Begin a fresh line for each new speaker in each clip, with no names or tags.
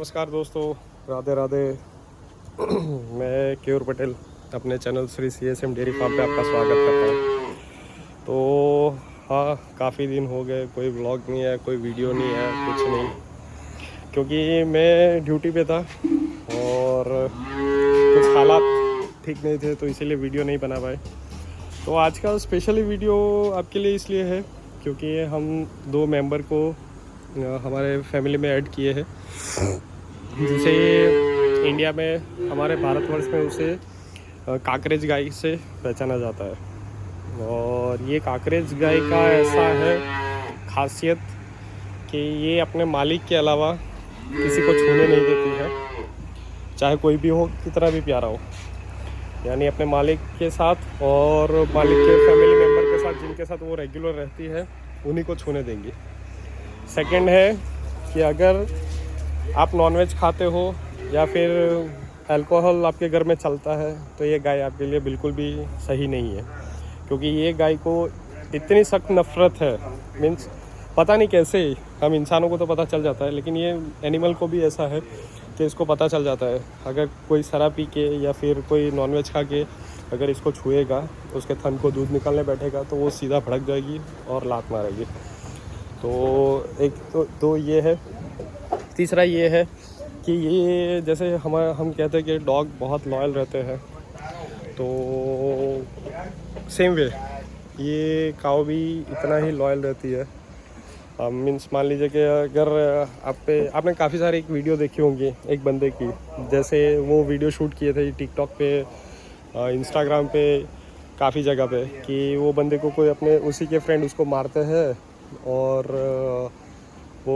नमस्कार दोस्तों, राधे राधे। मैं केयूर पटेल अपने channel Shri CSM dairy farm पे आपका स्वागत करता हूँ। तो हाँ, काफ़ी दिन हो गए, कोई व्लॉग नहीं है, कोई वीडियो नहीं है, कुछ नहीं, क्योंकि मैं ड्यूटी पे था और कुछ हालात ठीक नहीं थे, तो इसीलिए वीडियो नहीं बना पाए। तो आज का स्पेशली वीडियो आपके लिए इसलिए है क्योंकि हम 2 मेंबर को हमारे फैमिली में ऐड किए हैं, जिसे इंडिया में, हमारे भारतवर्ष में उसे काकरेज गाय से पहचाना जाता है। और ये काकरेज गाय का ऐसा है खासियत कि ये अपने मालिक के अलावा किसी को छूने नहीं देती है, चाहे कोई भी हो, कितना भी प्यारा हो। यानी अपने मालिक के साथ और मालिक के फैमिली मेम्बर के साथ, जिनके साथ वो रेगुलर रहती है, उन्हीं को छूने देंगी। सेकंड है कि अगर आप नॉनवेज खाते हो या फिर अल्कोहल आपके घर में चलता है, तो ये गाय आपके लिए बिल्कुल भी सही नहीं है, क्योंकि ये गाय को इतनी सख्त नफ़रत है। मीन्स पता नहीं कैसे, हम इंसानों को तो पता चल जाता है, लेकिन ये एनिमल को भी ऐसा है कि इसको पता चल जाता है। अगर कोई शराब पी के या फिर कोई नॉनवेज खा के अगर इसको छुएगा, उसके थन को दूध निकलने बैठेगा, तो वो सीधा भड़क जाएगी और लात मारेगी। तो एक तो ये है। तीसरा ये है कि ये जैसे हम कहते हैं कि डॉग बहुत लॉयल रहते हैं, तो सेम वे ये काऊ भी इतना ही लॉयल रहती है। मीन्स मान लीजिए कि अगर आपने काफ़ी सारी एक वीडियो देखी होंगी एक बंदे की, जैसे वो वीडियो शूट किए थे टिकटॉक पे, इंस्टाग्राम पे, काफ़ी जगह पे, कि वो बंदे को कोई अपने उसी के फ्रेंड उसको मारते हैं और वो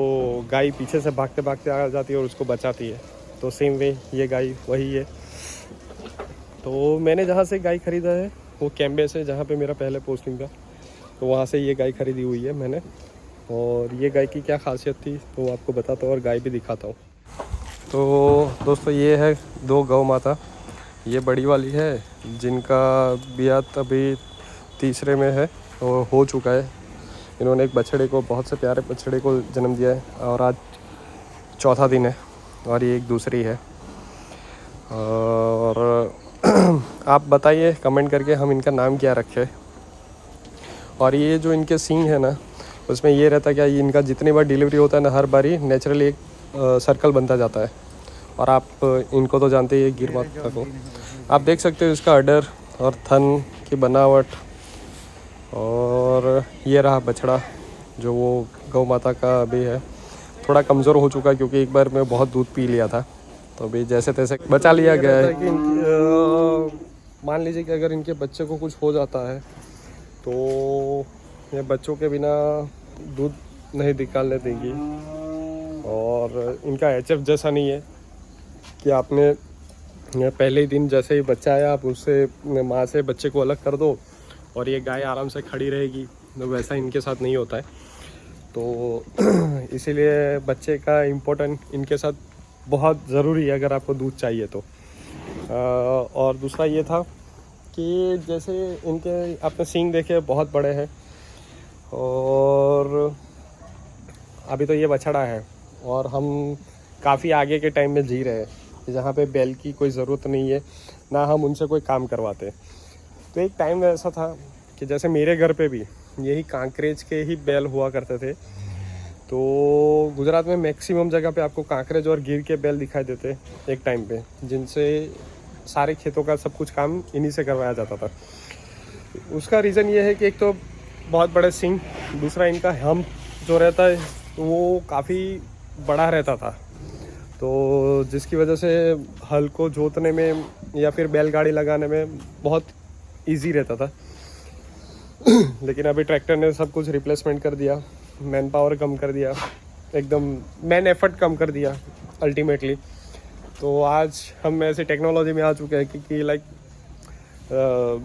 गाय पीछे से भागते भागते आ जाती है और उसको बचाती है। तो सेम वे ये गाय वही है। तो मैंने जहाँ से गाय ख़रीदा है वो कैम्बे से, जहाँ पे मेरा पहले पोस्टिंग था, तो वहाँ से ये गाय ख़रीदी हुई है मैंने। और ये गाय की क्या खासियत थी तो वो आपको बताता हूँ और गाय भी दिखाता हूँ। तो दोस्तों, ये है 2 गौ माता। ये बड़ी वाली है जिनका बियात अभी तीसरे में है और हो चुका है। इन्होंने एक बछड़े को, बहुत से प्यारे बछड़े को जन्म दिया है और आज चौथा दिन है। और ये एक दूसरी है। और आप बताइए कमेंट करके हम इनका नाम क्या रखें। और ये जो इनके सींग है ना, उसमें ये रहता है क्या, ये इनका जितनी बार डिलीवरी होता है ना, हर बारी नेचुरली एक सर्कल बनता जाता है। और आप इनको तो जानते ही, गिर माता को आप देख सकते हो, इसका अडर और थन की बनावट। और ये रहा बछड़ा, जो वो गौ माता का अभी है, थोड़ा कमज़ोर हो चुका है क्योंकि एक बार मैं बहुत दूध पी लिया था, तो अभी जैसे तैसे बचा लिया गया है। कि मान लीजिए कि अगर इनके बच्चे को कुछ हो जाता है तो ये बच्चों के बिना दूध नहीं निकालने देंगी। और इनका HF जैसा नहीं है कि आपने पहले ही दिन जैसे ही बच्चा आया आप उससे, माँ से बच्चे को अलग कर दो और ये गाय आराम से खड़ी रहेगी, तो वैसा इनके साथ नहीं होता है। तो इसीलिए बच्चे का इम्पोर्टेंट इनके साथ बहुत ज़रूरी है अगर आपको दूध चाहिए तो। और दूसरा ये था कि जैसे इनके आपने सींग देखे, बहुत बड़े हैं। और अभी तो ये बछड़ा है और हम काफ़ी आगे के टाइम में जी रहे हैं, जहाँ पे बैल की कोई ज़रूरत नहीं है, ना हम उनसे कोई काम करवाते। तो एक टाइम ऐसा था कि जैसे मेरे घर पे भी यही कांकरेज के ही बैल हुआ करते थे। तो गुजरात में मैक्सिमम जगह पे आपको कांकरेज और गिर के बैल दिखाई देते एक टाइम पे, जिनसे सारे खेतों का सब कुछ काम इन्हीं से करवाया जाता था। उसका रीज़न ये है कि एक तो बहुत बड़े सींग, दूसरा इनका हम जो रहता है वो काफ़ी बड़ा रहता था, तो जिसकी वजह से हल को जोतने में या फिर बैलगाड़ी लगाने में बहुत इजी रहता था। लेकिन अभी ट्रैक्टर ने सब कुछ रिप्लेसमेंट कर दिया, मैन पावर कम कर दिया, एकदम मैन एफर्ट कम कर दिया अल्टीमेटली। तो आज हम ऐसी टेक्नोलॉजी में आ चुके हैं कि लाइक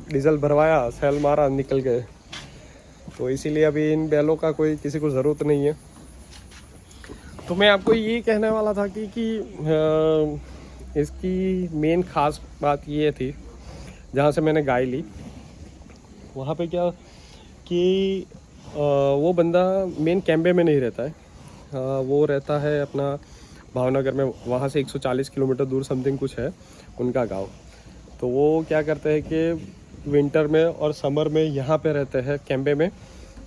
डीजल भरवाया, सेल मारा, निकल गए। तो इसीलिए अभी इन बैलों का कोई किसी को ज़रूरत नहीं है। तो मैं आपको ये कहने वाला था कि इसकी मेन ख़ास बात ये थी, जहाँ से मैंने गाय ली वहाँ पे क्या कि वो बंदा मेन कैम्बे में नहीं रहता है, वो रहता है अपना भावनगर में, वहाँ से 140 किलोमीटर दूर समथिंग कुछ है उनका गांव। तो वो क्या करते हैं कि विंटर में और समर में यहाँ पे रहते हैं कैंबे में,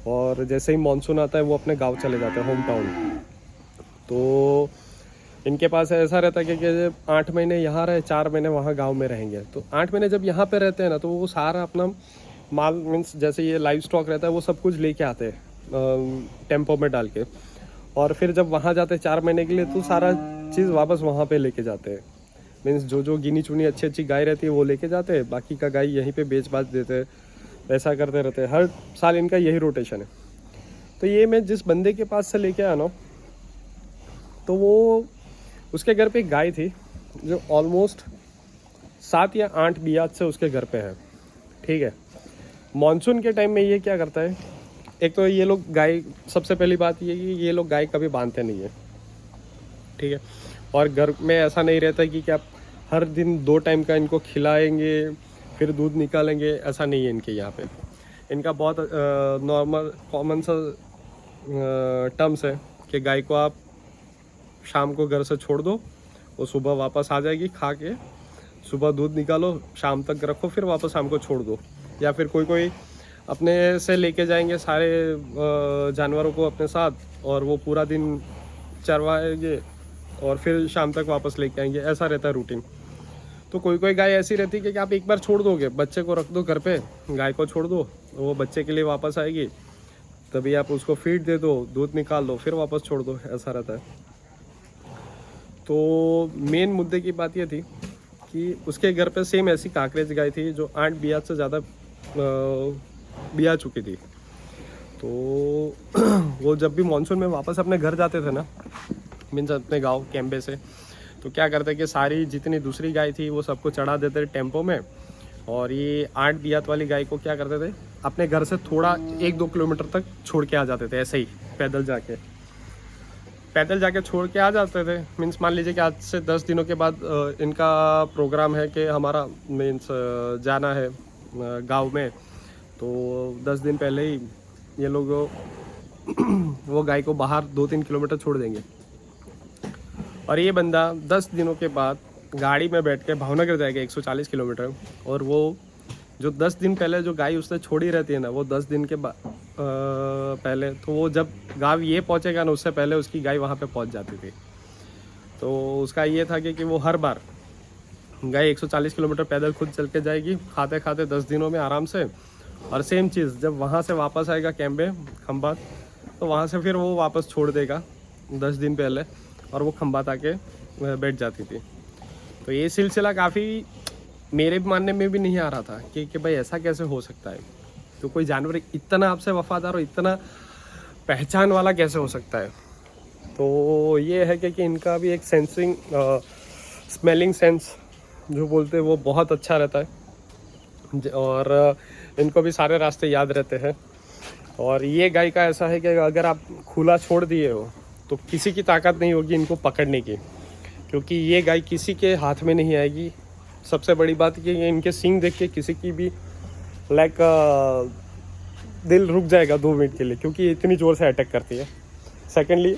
और जैसे ही मानसून आता है वो अपने गांव चले जाते हैं, होम टाउन। तो इनके पास ऐसा रहता है कि 8 महीने यहाँ रहे, 4 महीने वहाँ गांव में रहेंगे। तो 8 महीने जब यहाँ पे रहते हैं ना, तो वो सारा अपना माल, मीन्स जैसे ये लाइव स्टॉक रहता है, वो सब कुछ लेके आते हैं टेम्पो में डाल के, और फिर जब वहाँ जाते हैं 4 महीने के लिए, तो सारा चीज़ वापस वहाँ पे लेके जाते हैं। मीन्स जो गिनी चुनी अच्छी अच्छी गाय रहती है वो लेके जाते हैं, बाकी का गाय यहीं पे बेच बाच देते हैं, ऐसा करते रहते हैं। हर साल इनका यही रोटेशन है। तो ये मैं जिस बंदे के पास से लेके आया ना, तो वो उसके घर पे एक गाय थी जो ऑलमोस्ट 7 या 8 बियाज से उसके घर पे है, ठीक है। मानसून के टाइम में ये क्या करता है, एक तो ये लोग गाय, सबसे पहली बात ये कि ये लोग गाय कभी बांधते नहीं है, ठीक है। और घर में ऐसा नहीं रहता कि आप हर दिन 2 टाइम का इनको खिलाएंगे फिर दूध निकालेंगे, ऐसा नहीं है इनके यहाँ पे। इनका बहुत नॉर्मल कॉमन सा टर्म्स है कि गाय को आप शाम को घर से छोड़ दो, वो सुबह वापस आ जाएगी खा के, सुबह दूध निकालो, शाम तक रखो, फिर वापस शाम को छोड़ दो। या फिर कोई अपने से लेके जाएंगे सारे जानवरों को अपने साथ, और वो पूरा दिन चरवाएंगे और फिर शाम तक वापस लेके आएंगे, ऐसा रहता है रूटीन। तो कोई गाय ऐसी रहती है कि आप एक बार छोड़ दोगे, बच्चे को रख दो घर पे, गाय को छोड़ दो, वो बच्चे के लिए वापस आएगी, तभी आप उसको फीड दे दो, दूध निकाल दो, फिर वापस छोड़ दो, ऐसा रहता है। तो मेन मुद्दे की बात ये थी कि उसके घर पे सेम ऐसी काकरेज गाय थी जो 8 बियाज से ज़्यादा बिया चुकी थी। तो वो जब भी मानसून में वापस अपने घर जाते थे ना, मीन्स अपने गांव कैंबे से, तो क्या करते कि सारी जितनी दूसरी गाय थी वो सबको चढ़ा देते थे टेम्पो में, और ये 8 बियात वाली गाय को क्या करते थे, अपने घर से थोड़ा 1-2 किलोमीटर तक छोड़ के आ जाते थे, ऐसे ही पैदल जाके छोड़ के आ जाते थे। मीन्स मान लीजिए कि आज से 10 दिनों के बाद इनका प्रोग्राम है कि हमारा मीन्स जाना है गांव में, तो 10 दिन पहले ही ये लोग वो गाय को बाहर 2-3 किलोमीटर छोड़ देंगे। और ये बंदा 10 दिनों के बाद गाड़ी में बैठ के भावनगर जाएगा 140 किलोमीटर, और वो जो 10 दिन पहले जो गाय उसने छोड़ी रहती है ना, वो 10 दिन के पहले, तो वो जब गाँव ये पहुंचेगा ना, उससे पहले उसकी गाय वहाँ पे पहुंच जाती थी। तो उसका ये था कि वो हर बार गाय 140 किलोमीटर पैदल खुद चल के जाएगी, खाते खाते 10 दिनों में आराम से। और सेम चीज़ जब वहाँ से वापस आएगा कैंबे खंबात, तो वहाँ से फिर वो वापस छोड़ देगा 10 दिन पहले, और वो खंबात आके बैठ जाती थी। तो ये सिलसिला काफ़ी मेरे मानने में भी नहीं आ रहा था कि भाई ऐसा कैसे हो सकता है। तो कोई जानवर इतना आपसे वफादार और इतना पहचान वाला कैसे हो सकता है। तो ये है कि इनका भी एक सेंसिंग स्मेलिंग सेंस जो बोलते हैं वो बहुत अच्छा रहता है, और इनको भी सारे रास्ते याद रहते हैं। और ये गाय का ऐसा है कि अगर आप खुला छोड़ दिए हो तो किसी की ताकत नहीं होगी इनको पकड़ने की, क्योंकि ये गाय किसी के हाथ में नहीं आएगी। सबसे बड़ी बात ये, इनके सींग देख के किसी की भी दिल रुक जाएगा 2 मिनट के लिए, क्योंकि ये इतनी ज़ोर से अटैक करती है। सेकेंडली,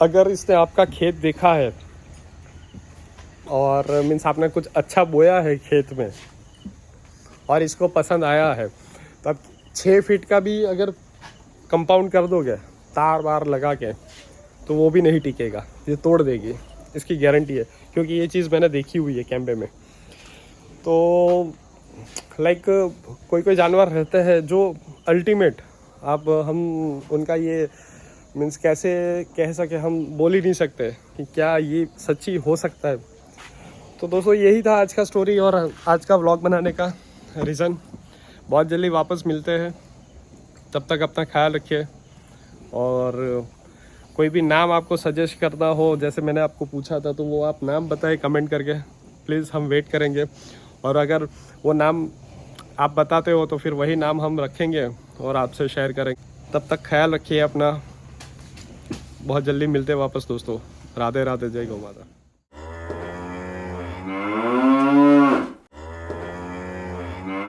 अगर इसने आपका खेत देखा है और मीन्स आपने कुछ अच्छा बोया है खेत में और इसको पसंद आया है, तो आप 6 फीट का भी अगर कंपाउंड कर दोगे तार वार लगा के, तो वो भी नहीं टिकेगा, ये तोड़ देगी, इसकी गारंटी है, क्योंकि ये चीज़ मैंने देखी हुई है कैंबे में। तो लाइक कोई जानवर रहते हैं जो अल्टीमेट, आप हम उनका ये मीन्स कैसे कह सके, हम बोल ही नहीं सकते कि क्या ये सच्ची हो सकता है। तो दोस्तों यही था आज का स्टोरी और आज का व्लॉग बनाने का रीज़न। बहुत जल्दी वापस मिलते हैं, तब तक अपना ख्याल रखिए। और कोई भी नाम आपको सजेस्ट करना हो, जैसे मैंने आपको पूछा था, तो वो आप नाम बताएं कमेंट करके प्लीज़, हम वेट करेंगे। और अगर वो नाम आप बताते हो तो फिर वही नाम हम रखेंगे और आपसे शेयर करेंगे। तब तक ख्याल रखिए अपना, बहुत जल्दी मिलते हैं वापस दोस्तों। राधे राधे, जय गौ माता।